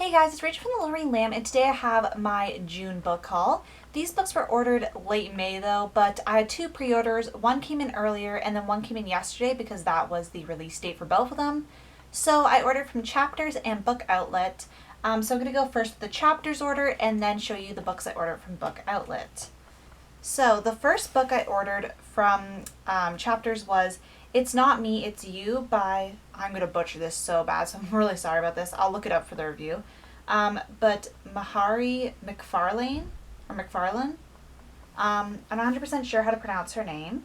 Hey guys, it's Rachel from the Lorraine Lamb, and today I have my June book haul. These books were ordered late May though, but I had two pre-orders. One came in earlier and then one came in yesterday because that was the release date for both of them. So I ordered from Chapters and Book Outlet. So I'm going to go first with the Chapters order and then show you the books I ordered from Book Outlet. So the first book I ordered from Chapters was It's Not Me, It's You by, I'm going to butcher this so bad, so I'm really sorry about this. I'll look it up for the review. But Mhairi McFarlane. I'm not 100% sure how to pronounce her name,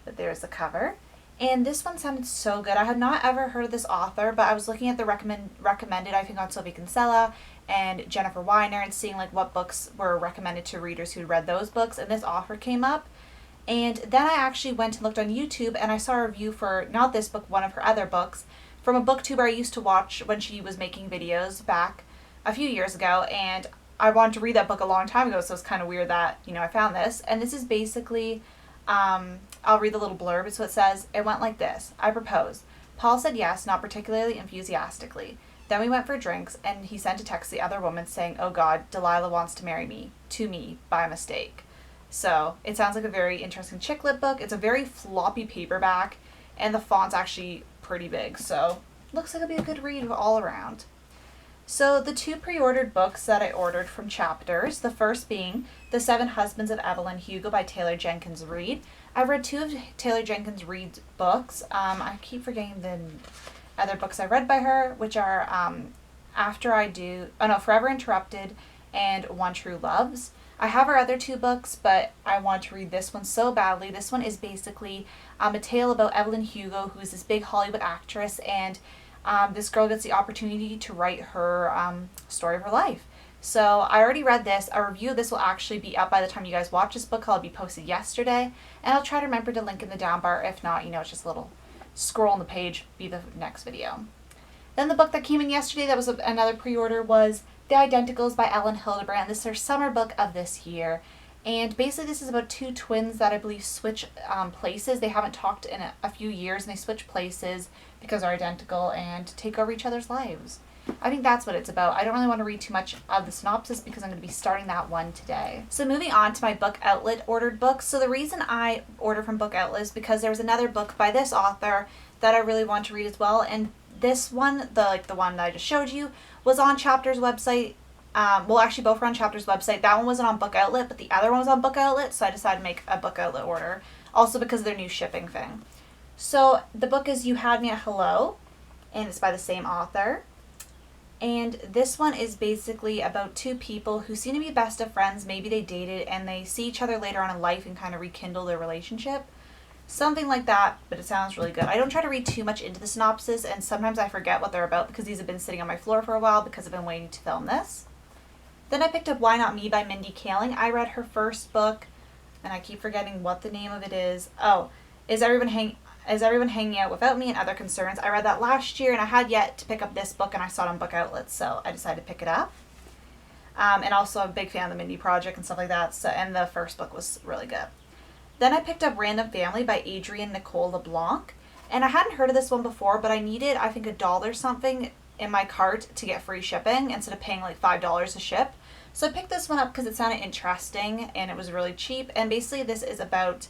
but there's the cover. And this one sounded so good. I had not ever heard of this author, but I was looking at the recommended, I think, on Sylvie Kinsella and Jennifer Weiner and seeing like what books were recommended to readers who'd read those books, and this author came up. And then I actually went and looked on YouTube and I saw a review for, not this book, one of her other books, from a booktuber I used to watch when she was making videos back a few years ago, and I wanted to read that book a long time ago, so it's kind of weird that, I found this. And this is basically, I'll read the little blurb. So it says, it went like this. I proposed. Paul said yes, not particularly enthusiastically. Then we went for drinks, and he sent a text to the other woman saying, oh God, Delilah wants to marry me, to me, by mistake. So it sounds like a very interesting chick lit book. It's a very floppy paperback, and the font's actually pretty big, so looks like it'll be a good read all around. So the two pre-ordered books that I ordered from Chapters, the first being The Seven Husbands of Evelyn, Hugo by Taylor Jenkins Reid. I've read two of Taylor Jenkins Reid's books. I keep forgetting the other books I read by her, which are Forever Interrupted and One True Loves. I have her other two books, but I want to read this one so badly. This one is basically a tale about Evelyn Hugo, who is this big Hollywood actress, and this girl gets the opportunity to write her story of her life. So I already read this. A review of this will actually be up by the time you guys watch this book. It'll be posted yesterday, and I'll try to remember to link in the down bar. If not, it's just a little scroll on the page, be the next video. Then the book that came in yesterday that was another pre-order was The Identicals by Elin Hilderbrand. This is her summer book of this year. And basically this is about two twins that I believe switch places. They haven't talked in a few years, and they switch places because they're identical and take over each other's lives. I think that's what it's about. I don't really want to read too much of the synopsis because I'm going to be starting that one today. So moving on to my Book Outlet ordered books. So the reason I order from Book Outlet is because there was another book by this author that I really want to read as well. And this one, the one that I just showed you, was on Chapters' website. Actually both were on Chapters' website. That one wasn't on Book Outlet, but the other one was on Book Outlet, so I decided to make a Book Outlet order. Also because of their new shipping thing. So the book is You Had Me at Hello, and it's by the same author. And this one is basically about two people who seem to be best of friends. Maybe they dated and they see each other later on in life and kind of rekindle their relationship. Something like that, but it sounds really good. I don't try to read too much into the synopsis, and sometimes I forget what they're about because these have been sitting on my floor for a while because I've been waiting to film this. Then I picked up Why Not Me by Mindy Kaling. I read her first book, and I keep forgetting what the name of it is. Oh, Is Everyone Hanging Out Without Me and Other Concerns. I read that last year, and I had yet to pick up this book, and I saw it on Book Outlet, so I decided to pick it up. And also I'm a big fan of the Mindy Project and stuff like that, so, and the first book was really good. Then I picked up Random Family by Adrian, Nicole, LeBlanc. And I hadn't heard of this one before, but I needed, I think, $1 something in my cart to get free shipping instead of paying like $5 to ship. So I picked this one up because it sounded interesting and it was really cheap. And basically this is about,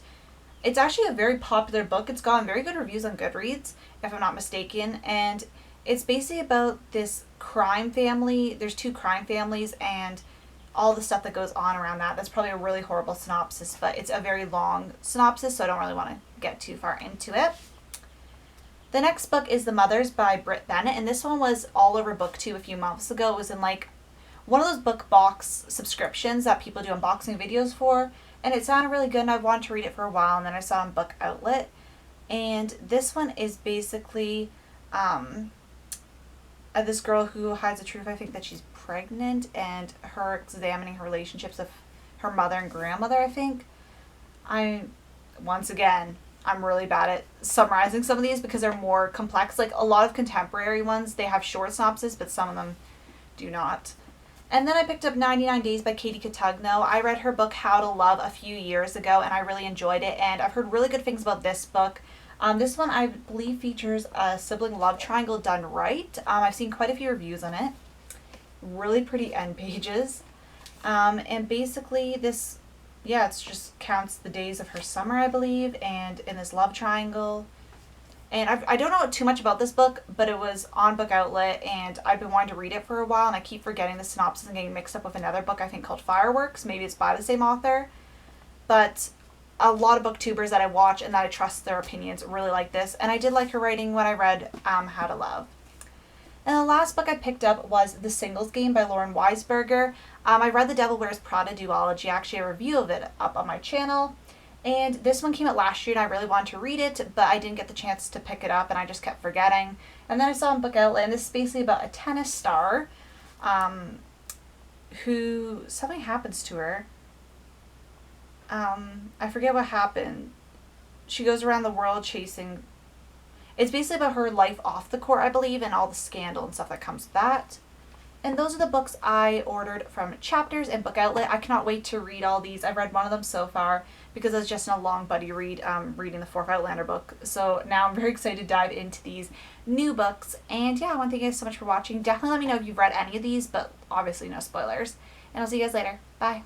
it's actually a very popular book. It's gotten very good reviews on Goodreads, if I'm not mistaken. And it's basically about this crime family. There's two crime families and all the stuff that goes on around that. That's probably a really horrible synopsis, but it's a very long synopsis, so I don't really want to get too far into it. The next book is The Mothers by Brit, Bennett, and this one was all over BookTube a few months ago. It was in like one of those book box subscriptions that people do unboxing videos for, and it sounded really good, and I wanted to read it for a while, and then I saw it on Book Outlet. And this one is basically this girl who hides the truth, I think, that she's pregnant, and her examining her relationships with her mother and grandmother, I think. I'm really bad at summarizing some of these because they're more complex. Like a lot of contemporary ones, they have short synopses, but some of them do not. And then I picked up 99 Days by Katie Cotugno. I read her book How to Love a few years ago, and I really enjoyed it, and I've heard really good things about this book. This one I believe features a sibling love triangle done right. I've seen quite a few reviews on it. really pretty end pages. And basically this, yeah, it's just counts the days of her summer, I believe, and in this love triangle. And I don't know too much about this book, but it was on Book Outlet, and I've been wanting to read it for a while, and I keep forgetting the synopsis and getting mixed up with another book I think called Fireworks. Maybe it's by the same author. But a lot of booktubers that I watch and that I trust their opinions really like this, and I did like her writing when I read How to Love. And the last book I picked up was The Singles Game by Lauren Weisberger. I read The Devil Wears Prada duology, actually a review of it up on my channel. And this one came out last year and I really wanted to read it, but I didn't get the chance to pick it up and I just kept forgetting. And then I saw in Book Outlet, and this is basically about a tennis star who, something happens to her. I forget what happened. She goes around the world chasing. It's basically about her life off the court, I believe, and all the scandal and stuff that comes with that. And those are the books I ordered from Chapters and Book Outlet. I cannot wait to read all these. I've read one of them so far because I was just in a long buddy read, reading the Fourth Outlander book. So now I'm very excited to dive into these new books. And yeah, I want to thank you guys so much for watching. Definitely let me know if you've read any of these, but obviously no spoilers. And I'll see you guys later. Bye.